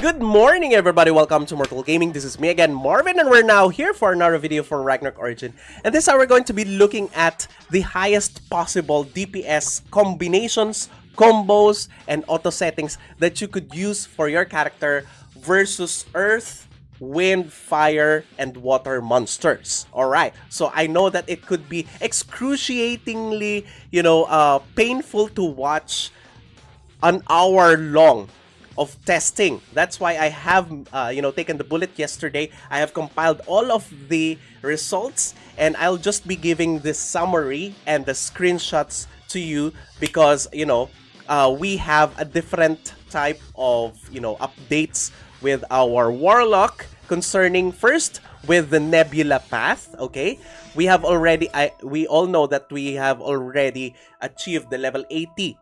Good morning, everybody. Welcome to Immortal Gaming. This is me again, Marvin, and we're now here for another video for Ragnarok Origin. And this is how we're going to be looking at the highest possible DPS combinations, combos, and auto settings that you could use for your character versus Earth, Wind, Fire, and Water monsters. Alright, so I know that it could be excruciatingly, painful to watch an hour long of testing. That's why I have taken the bullet yesterday. I have compiled all of the results, and I'll just be giving the summary and the screenshots to you because we have a different type of updates with our Warlock concerning first with the Nebula path. Okay, we have already we all know that we have already achieved the level 80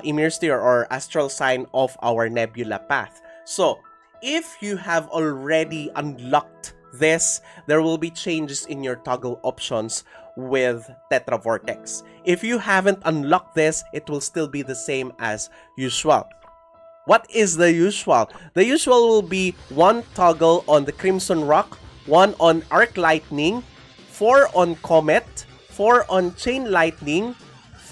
Immortal or astral sign of our Nebula path. So if you have already unlocked this, there will be changes in your toggle options with Tetra Vortex. If you haven't unlocked this, it will still be the same as usual. What is the usual? The usual will be 1 toggle on the Crimson Rock, 1 on Arc Lightning, 4 on Comet, 4 on Chain Lightning,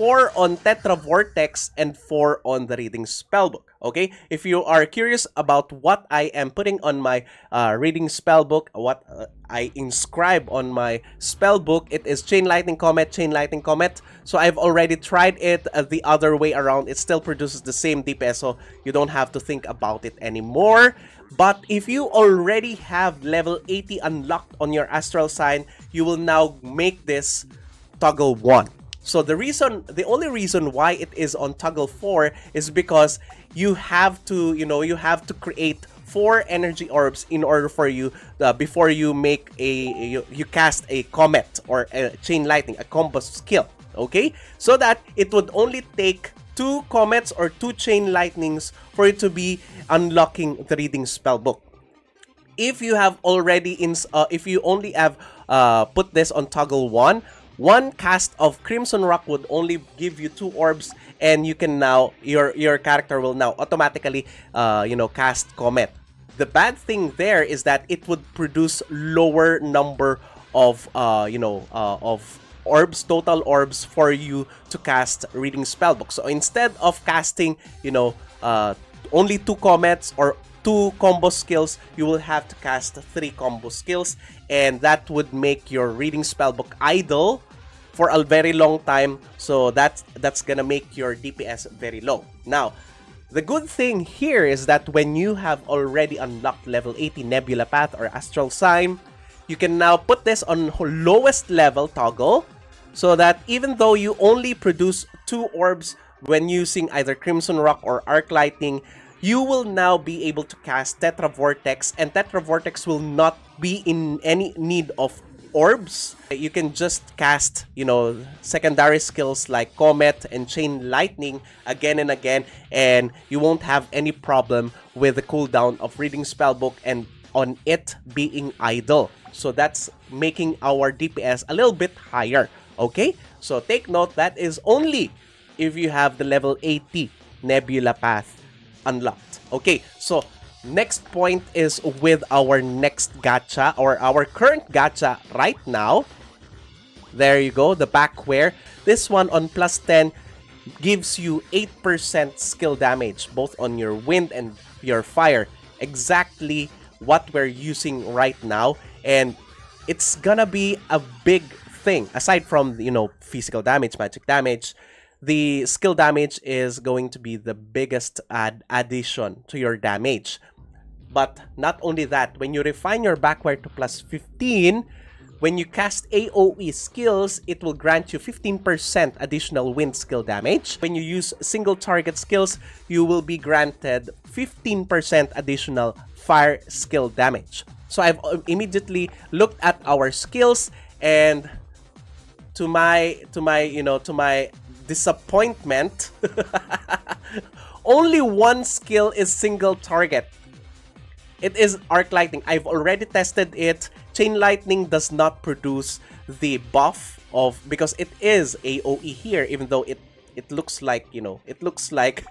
4 on Tetra Vortex, and 4 on the Reading Spellbook. Okay, if you are curious about what I am putting on my Reading Spellbook, what I inscribe on my spellbook, it is Chain Lightning Comet, Chain Lightning Comet. So I've already tried it the other way around. It still produces the same DPS, so you don't have to think about it anymore. But if you already have level 80 unlocked on your astral sign, you will now make this toggle 1. So the only reason why it is on toggle 4 is because you have to, create 4 energy orbs in order for you before you make you cast a comet or a chain lightning, a combo skill. Okay, so that it would only take 2 comets or 2 chain lightnings for you to be unlocking the Reading Spellbook. If you have already if you only have put this on toggle 1, 1 cast of Crimson Rock would only give you 2 orbs, and you can now your character will now automatically cast Comet. The bad thing there is that it would produce lower number of orbs, total orbs for you to cast Reading Spellbook. So instead of casting only 2 comets or 2 combo skills, you will have to cast 3 combo skills, and that would make your Reading Spellbook idle for a very long time. So that's gonna make your DPS very low. Now, the good thing here is that when you have already unlocked level 80 Nebula Path or Astral Sign, you can now put this on lowest level toggle, so that even though you only produce 2 orbs when using either Crimson Rock or Arc Lightning, you will now be able to cast Tetra Vortex, and Tetra Vortex will not be in any need of orbs. You can just cast secondary skills like Comet and Chain Lightning again and again, and you won't have any problem with the cooldown of Reading Spellbook and on it being idle. So that's making our DPS a little bit higher. Okay, so take note, that is only if you have the level 80 Nebula Path unlocked. Okay, so next point is with our next gacha, or our current gacha right now. There you go, the backwear. This one on plus 10 gives you 8% skill damage both on your wind and your fire. Exactly what we're using right now, and it's gonna be a big thing. Aside from physical damage, magic damage, the skill damage is going to be the biggest addition to your damage. But not only that, when you refine your backwire to plus 15, when you cast AoE skills, it will grant you 15% additional wind skill damage. When you use single target skills, you will be granted 15% additional fire skill damage. So I've immediately looked at our skills, and to my disappointment, only 1 skill is single target. It is Arc Lightning. I've already tested it. Chain Lightning does not produce the buff because it is AoE here, even though it looks like, it looks like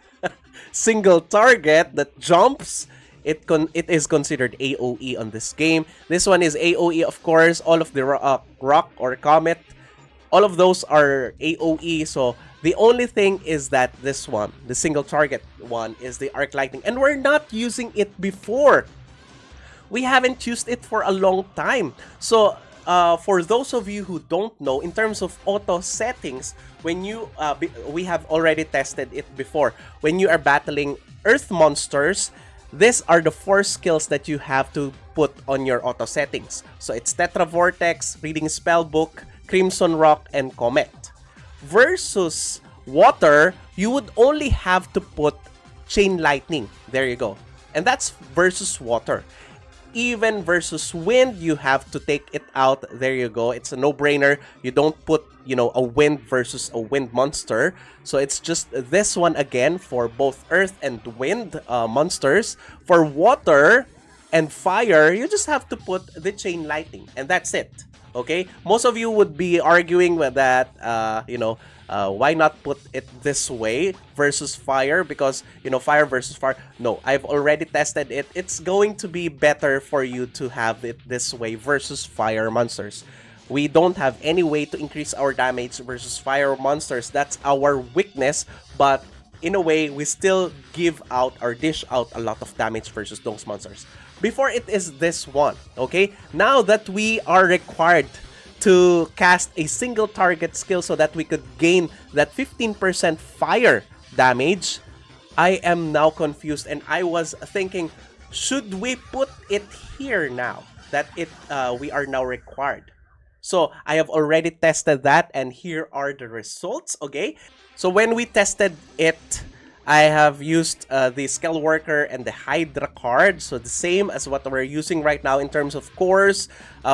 single target that jumps. it is considered AoE on this game. This one is AoE, of course. All of the rock or comet, all of those are AoE. So the only thing is that this one, the single target one, is the arc lightning, and we're not using it before. We haven't used it for a long time. So for those of you who don't know, in terms of auto settings, when you we have already tested it before. When you are battling earth monsters, these are the 4 skills that you have to put on your auto settings. So it's Tetra Vortex, Reading Spellbook, Crimson Rock, and Comet. Versus water, you would only have to put Chain Lightning. There you go. And that's versus water. Even versus wind, you have to take it out. There you go. It's a no-brainer. You don't put, you know, a wind versus a wind monster. So it's just this one again for both earth and wind monsters. For water and fire, you just have to put the Chain Lightning, and that's it. Okay? Most of you would be arguing with that, you know, why not put it this way versus fire? Because, you know, fire versus fire. No, I've already tested it. It's going to be better for you to have it this way versus fire monsters. We don't have any way to increase our damage versus fire monsters. That's our weakness. But in a way, we still give out or dish out a lot of damage versus those monsters. Before it is this one, okay? Now that we are required to cast a single target skill so that we could gain that 15% fire damage, I am now confused, and I was thinking, should we put it here now that we are now required? So I have already tested that, and here are the results, okay? So when we tested it, I have used the Scale Worker and the Hydra card. So the same as what we're using right now in terms of cores.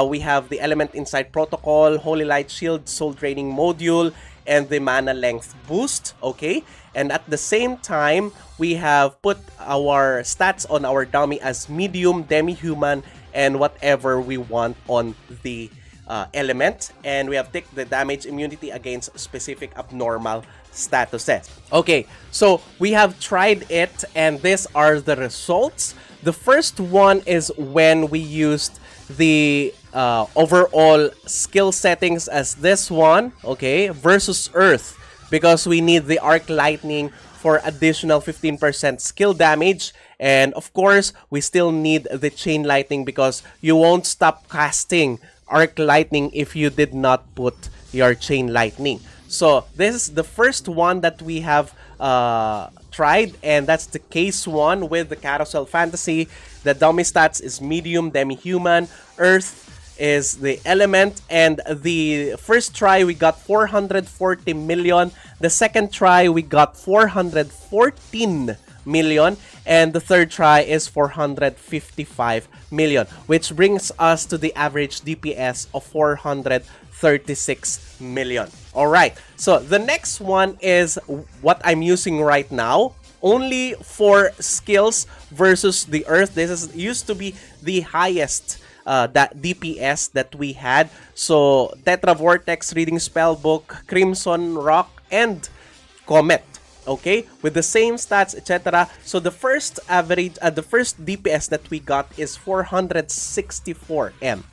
We have the Element Insight Protocol, Holy Light Shield, Soul Draining Module, and the Mana Length Boost. Okay? And at the same time, we have put our stats on our dummy as medium, demi-human, and whatever we want on the element. And we have ticked the damage immunity against specific abnormal statuses. Okay, so we have tried it, and these are the results. The first one is when we used the overall skill settings as this one, okay, versus Earth, because we need the Arc Lightning for additional 15% skill damage. And of course, we still need the Chain Lightning because you won't stop casting Arc Lightning if you did not put your Chain Lightning. So this is the first one that we have tried, and that's the case one with the Carousel Fantasy. The dummy stats is medium, demi-human, Earth is the element, and the first try we got 440 million, the second try we got 414 million, and the third try is 455 million, which brings us to the average DPS of 436 million. Alright, so the next one is what I'm using right now, only for skills versus the Earth. This used to be the highest that DPS that we had. So Tetra Vortex, Reading Spellbook, Crimson Rock, and Comet. Okay, with the same stats, etc. So the first average, the first DPS that we got is 464 M.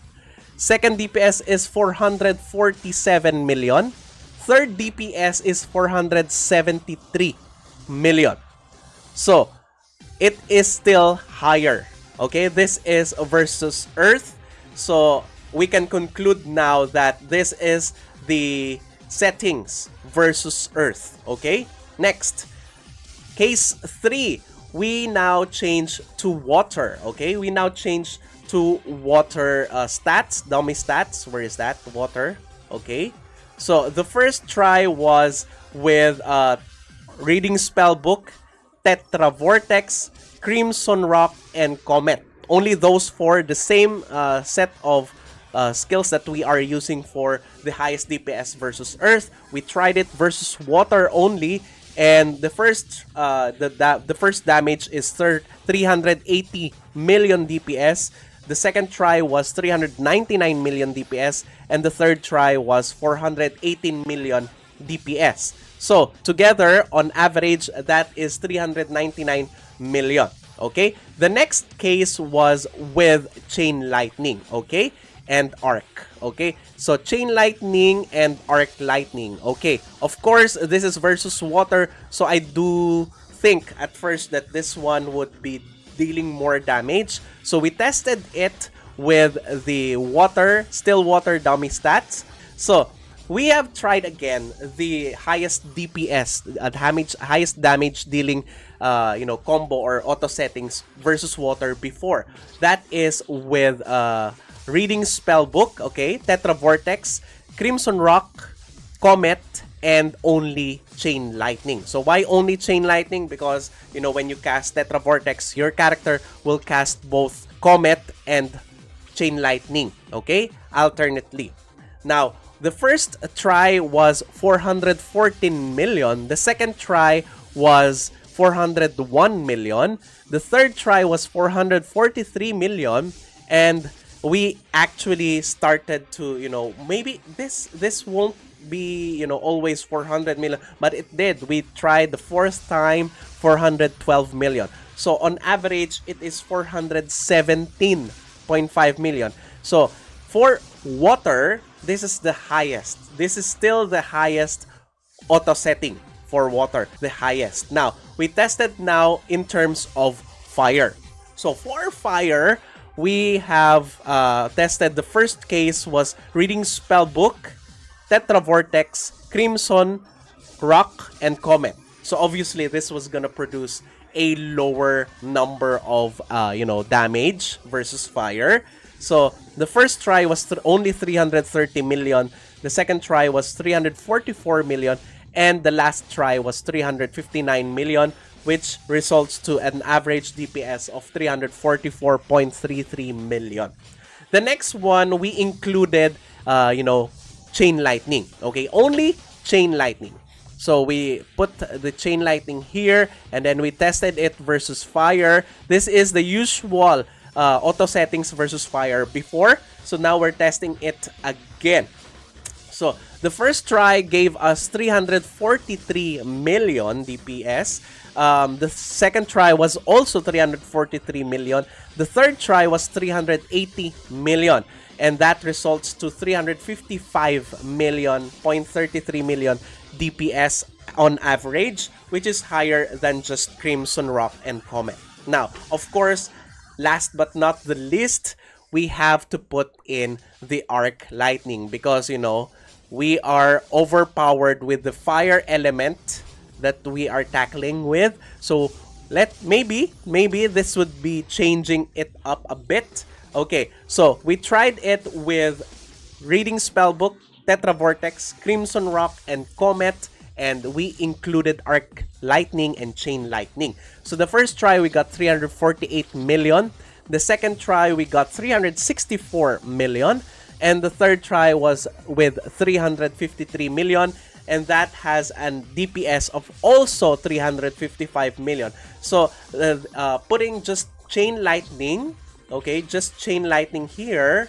Second DPS is 447 million. Third DPS is 473 million. So it is still higher. Okay, this is versus Earth. So we can conclude now that this is the settings versus Earth. Okay. Next, case 3, we now change to water. Okay, we now change to water stats, dummy stats. Where is that? Water. Okay, so the first try was with Reading Spellbook, Tetra Vortex, Crimson Rock, and Comet. Only those 4, the same set of skills that we are using for the highest DPS versus Earth. We tried it versus water only. And the first damage is 380 million DPS. The second try was 399 million DPS, and the third try was 418 million DPS. So together, on average, that is 399 million. Okay, the next case was with Chain Lightning, okay, and Arc. Okay, so Chain Lightning and Arc Lightning. Okay, of course, this is versus water, so I do think at first that this one would be dealing more damage. So we tested it with the water, still water dummy stats. So we have tried again the highest DPS, highest damage dealing, combo or auto settings versus water before. That is with Reading Spellbook, okay, Tetra Vortex, Crimson Rock, Comet, and only Chain Lightning. So why only Chain Lightning? Because, when you cast Tetra Vortex, your character will cast both Comet and Chain Lightning, okay, alternately. Now, the first try was 414 million. The second try was 401 million. The third try was 443 million. And we actually started to, maybe this won't be, always 400 million. But it did. We tried the fourth time, 412 million. So on average, it is 417.5 million. So for water, this is the highest. This is still the highest auto setting for water, the highest. Now, we tested now in terms of fire. So for fire, we have tested the first case was Reading Spellbook, Tetra Vortex, Crimson, Rock, and Comet. So obviously, this was gonna produce a lower number of, damage versus fire. So the first try was only 330 million. The second try was 344 million. And the last try was 359 million, which results to an average DPS of 344.33 million. The next one, we included, Chain Lightning. Okay, only Chain Lightning. So we put the Chain Lightning here, and then we tested it versus fire. This is the usual auto settings versus fire before. So now we're testing it again. So the first try gave us 343 million DPS. The second try was also 343 million. The third try was 380 million. And that results to 355 million, 0.33 million DPS on average, which is higher than just Crimson Rock and Comet. Now, of course, last but not the least, we have to put in the Arc Lightning because, we are overpowered with the fire element that we are tackling with. So maybe this would be changing it up a bit. Okay, so we tried it with Reading Spellbook, Tetra Vortex, Crimson Rock, and Comet, and we included Arc Lightning and Chain Lightning. So the first try, we got 348 million. The second try, we got 364 million. And the third try was with 353 million. And that has an DPS of also 355 million. So putting just Chain Lightning, okay, just Chain Lightning here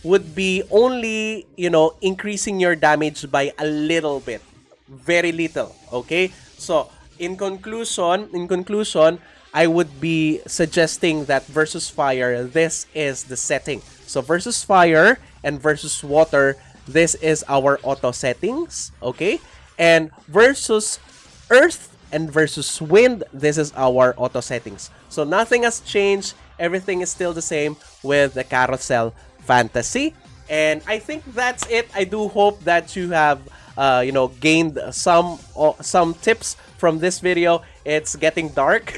would be only, increasing your damage by a little bit. Very little, okay? So, in conclusion, I would be suggesting that versus fire, this is the setting. So, versus fire and versus water, this is our auto settings, okay? And versus earth and versus wind, this is our auto settings. So, nothing has changed. Everything is still the same with the Carousel Fantasy. And I think that's it. I do hope that you have gained some tips from this video. It's getting dark.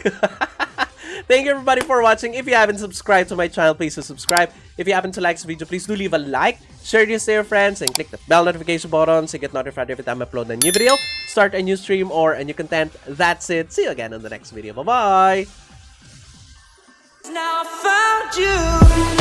Thank you everybody for watching. If you haven't subscribed to my channel, please do subscribe. If you happen to like this video, please do leave a like, share this to your friends, and click the bell notification button so you get notified every time I upload a new video, start a new stream, or a new content. That's it. See you again in the next video. Bye-bye! Now I found you.